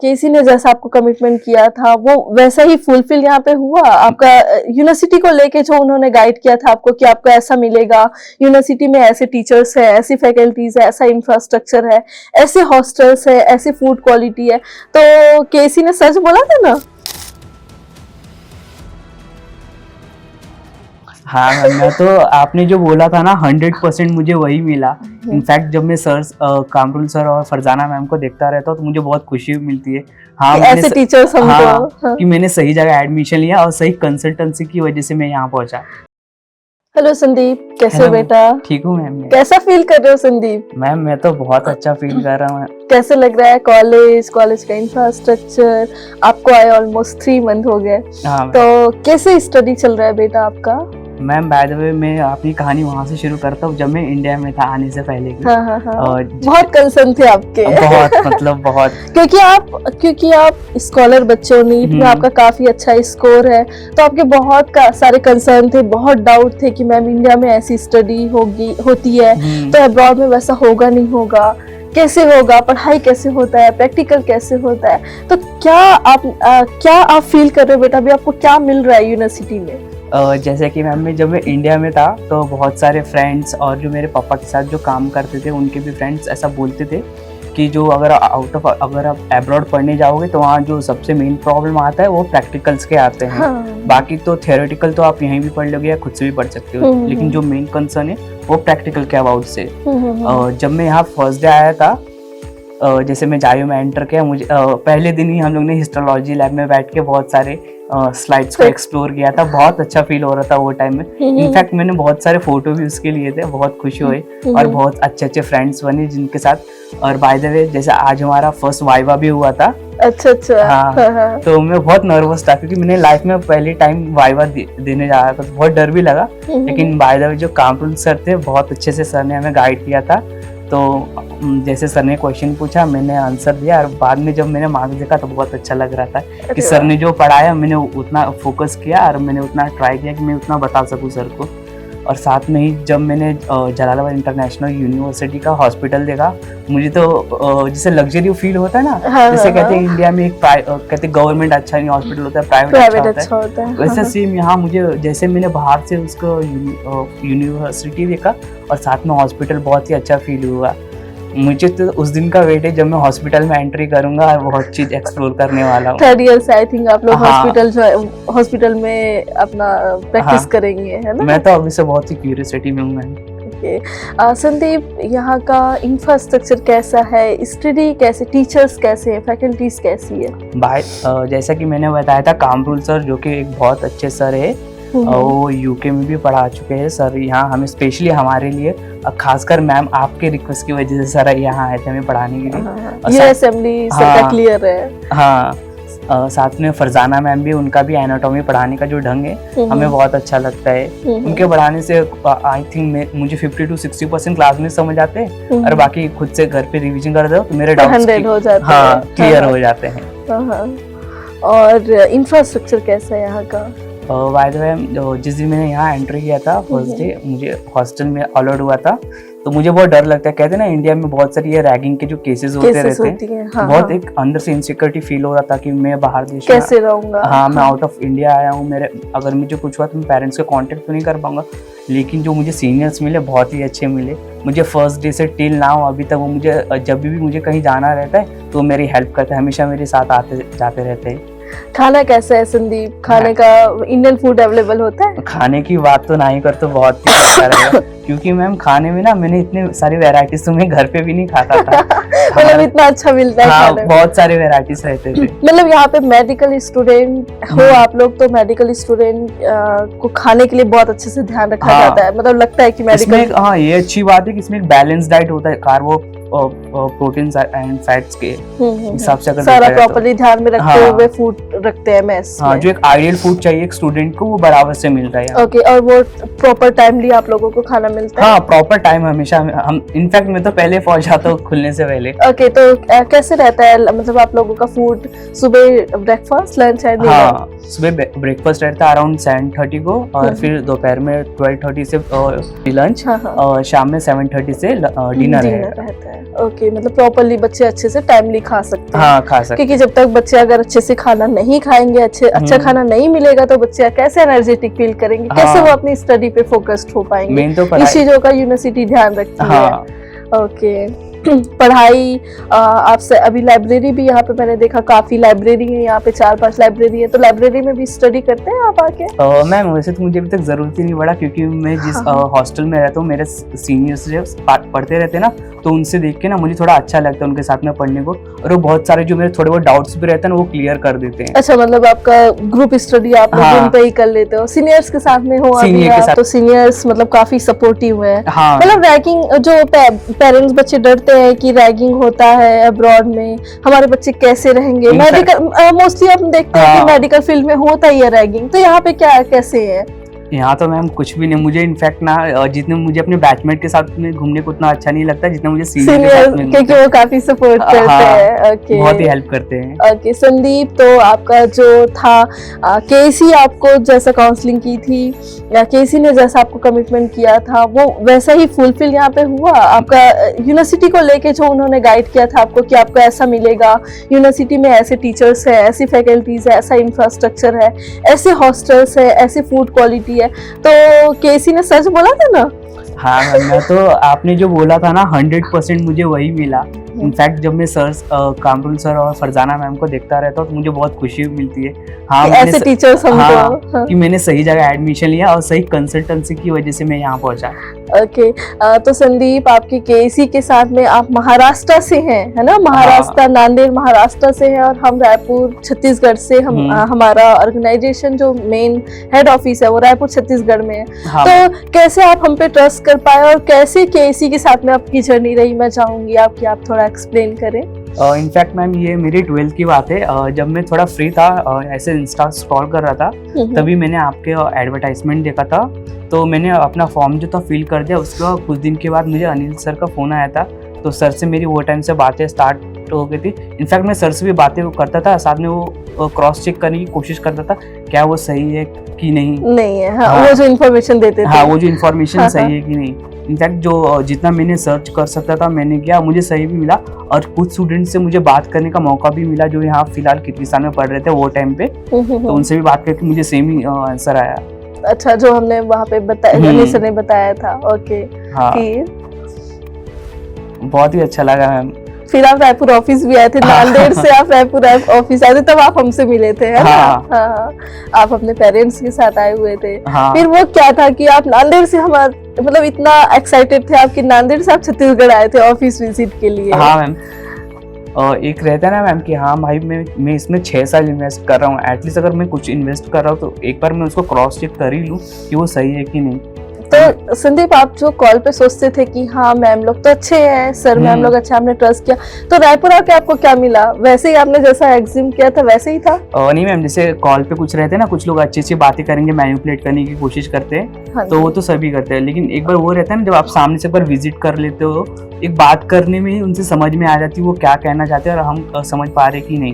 केसी ने जैसा आपको कमिटमेंट किया था वो वैसा ही फुलफिल यहाँ पे हुआ आपका? यूनिवर्सिटी को लेके जो उन्होंने गाइड किया था आपको कि आपको ऐसा मिलेगा, यूनिवर्सिटी में ऐसे टीचर्स है, ऐसी फैकल्टीज है, ऐसा इंफ्रास्ट्रक्चर है, ऐसे हॉस्टल्स है, ऐसी फूड क्वालिटी है, तो केसी ने सच बोला था ना? हाँ मैम, मैं तो आपने जो बोला था ना 100% मुझे वही मिला। इनफैक्ट जब मैं सर कामरुल सर और फरजाना मैम को देखता रहता हूँ तो मुझे बहुत खुशी मिलती है। हाँ, ऐसे टीचर्स हमको। हाँ, हाँ। कि मैंने सही जगह एडमिशन लिया और सही कंसल्टेंसी की वजह से मैं यहाँ पहुँचा। हेलो संदीप, कैसे हो हेलो, बेटा? ठीक हूँ मैम। कैसा फील कर रहे हो संदीप? मैम मैं तो बहुत अच्छा फील कर रहा हूँ। कैसे लग रहा है कॉलेज का इंफ्रास्ट्रक्चर? आपको आए ऑलमोस्ट 3 मंथ हो गए, हाँ तो कैसे स्टडी चल रहा है बेटा आपका? मैम, बाय द वे मैं अपनी कहानी वहाँ से शुरू करता हूँ जब मैं इंडिया में था आने से पहले की। हाँ। और बहुत कंसर्न थे आपके। बहुत मतलब बहुत क्योंकि आप स्कॉलर बच्चे हो, नीट में आपका काफी अच्छा स्कोर है, तो आपके बहुत सारे कंसर्न थे, बहुत डाउट थे कि मैम इंडिया में ऐसी स्टडी होती है तो अब्रॉड में वैसा होगा नहीं होगा, कैसे होगा, पढ़ाई कैसे होता है, प्रैक्टिकल कैसे होता है, तो क्या आप फील कर रहे हो बेटा? अभी आपको क्या मिल रहा है यूनिवर्सिटी में? जैसे कि मैम जब मैं इंडिया में था तो बहुत सारे फ्रेंड्स और जो मेरे पापा के साथ जो काम करते थे उनके भी फ्रेंड्स ऐसा बोलते थे कि जो अगर आप एब्रॉड पढ़ने जाओगे तो वहाँ जो सबसे मेन प्रॉब्लम आता है वो प्रैक्टिकल्स के आते हैं। हाँ। बाकी तो थियोरेटिकल तो आप यहीं भी पढ़ लोगे या खुद से भी पढ़ सकते हो, लेकिन जो मेन कंसर्न है वो प्रैक्टिकल के अबाउट से। जब मैं यहाँ फर्स्ट डे आया था, जैसे मैं जायो में एंटर किया, मुझे पहले दिन ही हम लोग ने हिस्टोलॉजी लैब में बैठ के बहुत सारे स्लाइड्स को एक्सप्लोर किया था। बहुत अच्छा फील हो रहा था वो टाइम में। इनफैक्ट मैंने बहुत सारे फोटो भी उसके लिए थे, बहुत खुश हुए और बहुत अच्छे फ्रेंड्स बने जिनके साथ। और बाय द वे जैसे आज हमारा फर्स्ट वाइवा भी हुआ था। अच्छा। हाँ। तो मैं बहुत नर्वस था क्योंकि मैंने लाइफ में पहली टाइम वाइवा देने जा रहा था, तो बहुत डर भी लगा। लेकिन बाय द वे जो कामरुल सर थे, बहुत अच्छे से सर ने हमें गाइड किया था। तो जैसे सर ने क्वेश्चन पूछा, मैंने आंसर दिया और बाद में जब मैंने मार्क्स देखा तो बहुत अच्छा लग रहा था कि सर ने जो पढ़ाया मैंने उतना फोकस किया और मैंने उतना ट्राई किया कि मैं उतना बता सकूं सर को। और साथ में ही जब मैंने जलालाबाद इंटरनेशनल यूनिवर्सिटी का हॉस्पिटल देखा, मुझे तो जैसे लग्जरी फील होता है ना, जैसे कहते हैं इंडिया में एक कहते गवर्नमेंट अच्छा नहीं हॉस्पिटल होता है, प्राइवेट अच्छा होता है, वैसे सेम यहाँ मुझे जैसे मैंने बाहर से उसको यूनिवर्सिटी देखा और साथ में हॉस्पिटल बहुत ही अच्छा फील हुआ। मुझे तो उस दिन का वेट है जब मैं हॉस्पिटल में एंट्री करूंगा और बहुत चीज एक्सप्लोर करने वाला हूँ। 3rd ईयर से आई थिंक आप लोग हाँ। हॉस्पिटल में अपना प्रैक्टिस करेंगे, है ना? मैं तो अभी से बहुत ही क्यूरियोसिटी में हूँ। संदीप, यहाँ का इंफ्रास्ट्रक्चर कैसा है, स्टडी कैसे, टीचर्स कैसे हैं, फैकल्टीज कैसी है? जैसा कि मैंने बताया था, कामरुल सर जो कि एक बहुत अच्छे सर है, वो यूके में भी पढ़ा चुके हैं सर। यहाँ हमें स्पेशली हमारे लिए, खासकर मैम आपके रिक्वेस्ट की वजह से सर यहाँ आए थे हमें पढ़ाने के लिए। ये असेंबली सबका क्लियर है। हाँ, साथ में फरजाना मैम भी, उनका भी एनाटॉमी पढ़ाने का जो ढंग है हमें बहुत अच्छा लगता है। उनके पढ़ाने से आई थिंक मुझे 50 to 60% क्लास में समझ आते हैं और बाकी खुद से घर पे रिवीजन कर दो तो मेरे डाउट्स क्लियर हो जाते हैं। और इंफ्रास्ट्रक्चर कैसा है यहाँ का? बाय द वे जिस दिन मैंने यहाँ एंट्री किया था फर्स्ट डे, मुझे हॉस्टल में अलाउड हुआ था, तो मुझे बहुत डर लगता है। कहते हैं ना इंडिया में बहुत सारी ये रैगिंग के जो केसेस होते रहते हैं, बहुत एक अंदर से इनसिक्योरिटी फील हो रहा था कि मैं बाहर देश कैसे रहूंगा। हाँ, मैं आउट ऑफ इंडिया आया हूँ, मेरे अगर मुझे कुछ हुआ तो मैं पेरेंट्स से कांटेक्ट तो नहीं कर पाऊंगा। लेकिन जो मुझे सीनियर्स मिले बहुत ही अच्छे मिले मुझे फर्स्ट डे से टिल नाउ अभी तक। वो मुझे जब भी मुझे कहीं जाना रहता है तो मेरी हेल्प करते हैं, हमेशा मेरे साथ आते जाते रहते हैं। खाना कैसा है संदीप? खाने का इंडियन फूड अवेलेबल होता है? खाने की बात तो नहीं कर तो बहुत ही अच्छा रहेगा क्योंकि मैम खाने में ना मैंने इतने सारी वैरायटीज तो मैं घर पे भी नहीं खाता था। मतलब इतना अच्छा मिलता है? हाँ, बहुत सारे वैरायटीज रहते थे। मतलब यहाँ पे मेडिकल स्टूडेंट हो आप लोग, तो मेडिकल स्टूडेंट को खाने के लिए बहुत अच्छे से ध्यान रखा जाता है। मतलब लगता है कि मेडिकल, हाँ, ये अच्छी बात है कि इसमें बैलेंस डाइट होता है, कार्बो प्रोटीन एंड फैट्स के हिसाब से सारा प्रॉपर्ली ध्यान में रखते हुए फूड रखते हैं मेस हाँ, में? जो एक आइडियल फूड चाहिए एक स्टूडेंट को वो बराबर से मिल रहा है यहाँ। ओके, और वो प्रॉपर टाइमली आप लोगों को खाना मिलता है? हाँ, प्रॉपर टाइम हमेशा हम इनफैक्ट मैं तो पहले पहुंच जाता हूँ खुलने से पहले। ओके, तो कैसे रहता है मतलब आप लोगों का फूड? सुबह ब्रेकफास्ट, लंच एंड डिनर? हाँ, सुबह ब्रेकफास्ट रहता है अराउंड 7:30 को, और फिर दोपहर में 12:30 से लंच, हाँ, हाँ। और शाम में 7:30 से डिनर रहता है। ओके, मतलब प्रॉपरली बच्चे अच्छे से टाइमली खा सकते हैं। हाँ, खा सकते। क्योंकि जब तक बच्चे अगर अच्छे से खाना नहीं खाएंगे, अच्छा खाना नहीं मिलेगा, तो बच्चे कैसे एनर्जेटिक फील करेंगे, कैसे वो अपनी स्टडी पे फोकस्ड हो पाएंगे? मेन तो इस चीजों का यूनिवर्सिटी ध्यान रखती है। ओके। पढ़ाई, आपसे अभी लाइब्रेरी भी यहाँ पे मैंने देखा काफी लाइब्रेरी है, यहाँ पे 4-5 लाइब्रेरी है, तो लाइब्रेरी में भी स्टडी करते हैं आप आके? मैम वैसे तो मुझे अभी तक जरूरत ही नहीं पड़ा, क्योंकि मैं जिस हॉस्टल में रहता हूँ मेरे सीनियर्स जो पढ़ते रहते हैं ना, तो उनसे देख के ना मुझे थोड़ा अच्छा लगता है उनके साथ में पढ़ने को, और वो बहुत सारे जो मेरे थोड़े बहुत डाउट्स भी रहते हैं ना वो क्लियर कर देते हैं। अच्छा, मतलब आपका ग्रुप स्टडी आप लोग हाँ। रूम पे ही कर लेते हो? सीनियर्स के साथ में हो अभी सीनियर के आप? साथ। तो सीनियर्स मतलब काफी सपोर्टिव है। हाँ, मतलब रैगिंग, जो पेरेंट्स बच्चे डरते हैं कि रैगिंग होता है अब्रॉड में, हमारे बच्चे कैसे रहेंगे, मेडिकल मोस्टली हम देखते हैं कि मेडिकल फील्ड में होता ही है रैगिंग, तो यहाँ पे क्या कैसे है? यहाँ तो मैम कुछ भी नहीं, मुझे इनफैक्ट ना जितने मुझे अपने बैचमेट के साथ में घूमने को उतना अच्छा नहीं लगता जितना मुझे सीनियर के साथ में, क्योंकि वो काफी सपोर्ट करते हैं। ओके, बहुत ही हेल्प करते हैं। ओके संदीप, तो आपका जो था केसी आपको जैसा काउंसलिंग की थी, या केसी ने जैसा आपको कमिटमेंट किया था, वो वैसा ही फुलफिल यहाँ पे हुआ? आपका यूनिवर्सिटी को लेके जो उन्होंने गाइड किया था आपको कि आपको ऐसा मिलेगा, यूनिवर्सिटी में ऐसे टीचर्स है, ऐसी फैकल्टीज है, ऐसा इंफ्रास्ट्रक्चर है, ऐसे हॉस्टल्स है, ऐसी फूड क्वालिटी है, तो केसी ने सच बोला था ना? हाँ मैं तो आपने जो बोला था ना 100% मुझे वही मिला। इनफैक्ट जब मैं सर कामरुल सर और फरजाना मैम को देखता रहता हूँ तो मुझे बहुत खुशी मिलती है। हाँ, ऐसे टीचर्स हमको। हाँ, कि मैंने सही जगह एडमिशन लिया और सही कंसल्टेंसी की वजह से मैं यहाँ पहुँचा। ओके, तो संदीप आपके केसी के साथ में आप महाराष्ट्र से हैं, है ना? महाराष्ट्र, नांदेड़ महाराष्ट्र से है, और हम रायपुर छत्तीसगढ़ से। हमारा ऑर्गेनाइजेशन जो मेन हेड ऑफिस है वो रायपुर छत्तीसगढ़ में है। हाँ, तो कैसे आप हम पे ट्रस्ट कर पाए, और कैसे केसी के साथ में आपकी जर्नी रही, मैं चाहूंगी आप थोड़ा एक्सप्लेन करें। इनफैक्ट मैम ये मेरी 12th की बात है। जब मैं थोड़ा फ्री था, ऐसे इंस्टा स्क्रॉल कर रहा था, तभी मैंने आपके एडवर्टाइजमेंट देखा था, तो मैंने अपना फॉर्म जो था फिल कर दिया। उसके बाद कुछ दिन के बाद मुझे अनिल सर का फ़ोन आया था, तो सर से मेरी वो टाइम से बातें स्टार्ट हो गई थी। इनफैक्ट मैं सर से भी बातें करता था, साथ में वो क्रॉस चेक करने की कोशिश करता था क्या वो सही है कि नहीं है। हाँ, वो जो इन्फॉर्मेशन देते थे। हाँ, वो जो इन्फॉर्मेशन सही है कि नहीं। इनफैक्ट जो जितना मैंने सर्च कर सकता था मैंने किया, मुझे सही भी मिला, और कुछ स्टूडेंट से मुझे बात करने का मौका भी मिला जो यहाँ फिलहाल किर्गिस्तान में पढ़ रहे थे वो टाइम पे, तो उनसे भी बात करके मुझे सेम ही आंसर आया। अच्छा, जो हमने वहाँ पे बताया, अनिल सर ने बताया था। ओके, हाँ, बहुत ही अच्छा लगा मैम। फिर आप रायपुर ऑफिस भी आए थे, नांदेड़ से आप रायपुर ऑफिस आए थे, तब आप हमसे मिले थे, है ना? हाँ, आप अपने पेरेंट्स के साथ आए हुए थे। फिर वो क्या था कि आप नांदेड़ से हमारे मतलब इतना एक्साइटेड थे आपकी, नांदेड़ से आप छत्तीसगढ़ आए थे ऑफिस विजिट के लिए? हाँ मैम, एक रहता है ना मैम कि हाँ भाई मैं इसमें 6 साल इन्वेस्ट कर रहा हूँ, एटलीस्ट अगर मैं कुछ इन्वेस्ट कर रहा हूँ तो एक बार मैं उसको क्रॉस चेक कर ही लूँ कि वो सही है कि नहीं। तो संदीप, आप जो कॉल पे सोचते थे कि हाँ मैम लोग तो अच्छे हैं, सर मैम लोग अच्छा, हमने ट्रस्ट किया, तो रायपुर आके आपको क्या मिला? वैसे ही आपने जैसा एग्ज्यूम किया था वैसे ही था? नहीं मैम, जैसे कॉल पे कुछ रहते हैं ना, कुछ लोग अच्छी अच्छी बातें करेंगे, मैनिपुलेट करने की कोशिश करते हैं। हाँ, तो वो तो सभी करते हैं, लेकिन एक बार वो रहता है ना जब आप सामने से एक बार विजिट कर लेते हो, एक बात करने में ही उनसे समझ में आ जाती है वो क्या कहना चाहते हैं और हम समझ पा रहे कि नहीं।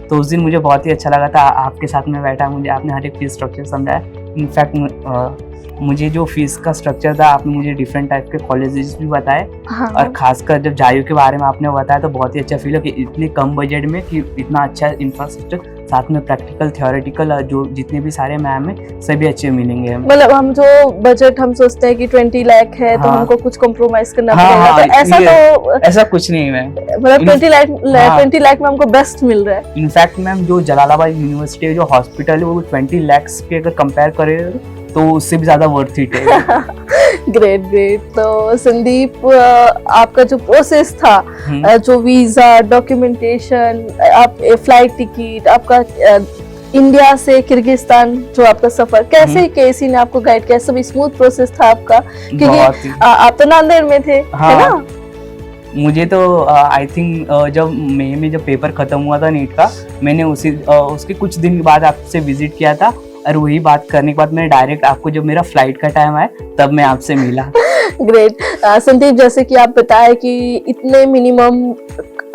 तो उस दिन मुझे बहुत ही अच्छा लगा था, आपके साथ में बैठा, मुझे आपने हर एक फीस स्ट्रक्चर समझाया। इनफैक्ट मुझे जो फीस का स्ट्रक्चर था आपने मुझे डिफरेंट टाइप के कॉलेजेस भी बताए। हाँ। और खासकर जब जायू के बारे में आपने बताया तो बहुत ही अच्छा फील है कि इतने कम बजट में कि इतना अच्छा इंफ्रास्ट्रक्चर, साथ में प्रैक्टिकल थ्योरेटिकल जो जितने भी सारे मैम है सभी अच्छे मिलेंगे। मतलब हम जो बजट हम सोचते हैं कि 20 लाख है, तो हमको कुछ कॉम्प्रोमाइज करना पड़ेगा, तो ऐसा कुछ नहीं मैम। मतलब 20 लाख में हमको बेस्ट मिल रहा है। इनफैक्ट मैम जो जलालाबाद यूनिवर्सिटी जो हॉस्पिटल है वो 20 लाख के अगर कंपेयर करे तो उससे भी ज्यादा वर्थ इट है। ग्रेट। तो संदीप, आपका जो प्रोसेस था, जो वीजा, डॉक्यूमेंटेशन, आप फ्लाइट टिकट, आपका इंडिया से किर्गिस्तान जो आपका सफर, कैसे केसी ने आपको गाइड किया? सब स्मूथ प्रोसेस था आपका, क्योंकि आप तो नांदेड़ में थे, है ना? मुझे तो आई थिंक जब मई में जब पेपर खत्म हुआ था नीट का, मैंने उसके कुछ दिन बाद आपसे विजिट किया था, और वही बात करने के बाद मैंने डायरेक्ट आपको जब मेरा फ्लाइट का टाइम आया तब मैं आपसे मिला। ग्रेट। संदीप, जैसे कि आप बताए कि इतने मिनिमम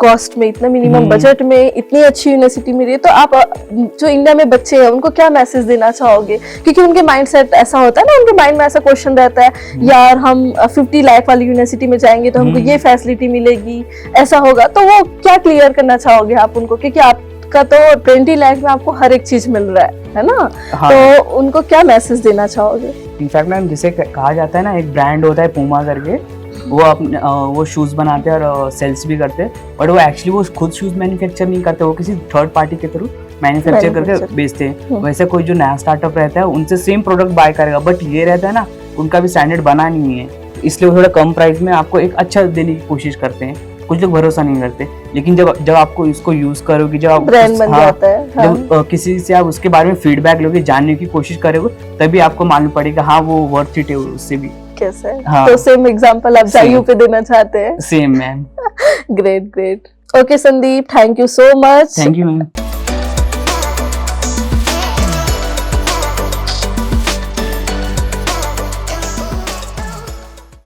कॉस्ट में, इतना मिनिमम बजट में इतनी अच्छी यूनिवर्सिटी मिली है, तो आप जो इंडिया में बच्चे हैं उनको क्या मैसेज देना चाहोगे? क्योंकि उनके माइंडसेट ऐसा होता है ना, उनके माइंड में ऐसा क्वेश्चन रहता है, यार हम 50 लाख वाली यूनिवर्सिटी में जाएंगे तो हमको ये फैसिलिटी मिलेगी, ऐसा होगा, तो वो क्या क्लियर करना चाहोगे आप उनको? क्योंकि आपका तो 20 लाख में आपको हर एक चीज मिल रहा है ना? हाँ। तो उनको क्या मैसेज देना चाहोगे? इनफैक्ट मैम, जिसे कहा जाता है ना, एक ब्रांड होता है पूमा करके, वो अपने वो शूज़ बनाते हैं और सेल्स भी करते हैं, बट वो एक्चुअली वो खुद शूज़ मैन्युफैक्चर नहीं करते, वो किसी थर्ड पार्टी के थ्रू मैन्युफैक्चर करके बेचते हैं। वैसे कोई जो नया स्टार्टअप रहता है उनसे सेम प्रोडक्ट बाय करेगा, बट ये रहता है ना, उनका भी स्टैंडर्ड बना नहीं है, इसलिए वो थोड़ा कम प्राइस में आपको एक अच्छा देने की कोशिश करते हैं। कुछ लोग भरोसा नहीं करते, लेकिन जब आपको इसको यूज करोगे, जब आप ब्रांड बन जाता है, जब किसी से आप उसके बारे में फीडबैक लोगे, जानने की कोशिश करोगे, तभी आपको मालूम पड़ेगा हाँ वो वर्थ इट है उससे भी। कैसे? हाँ। तो सेम एग्जांपल आप जायू पे देना चाहते हैं? Same ma'am. Great great. Okay Sandeep, thank you so much. Thank you ma'am.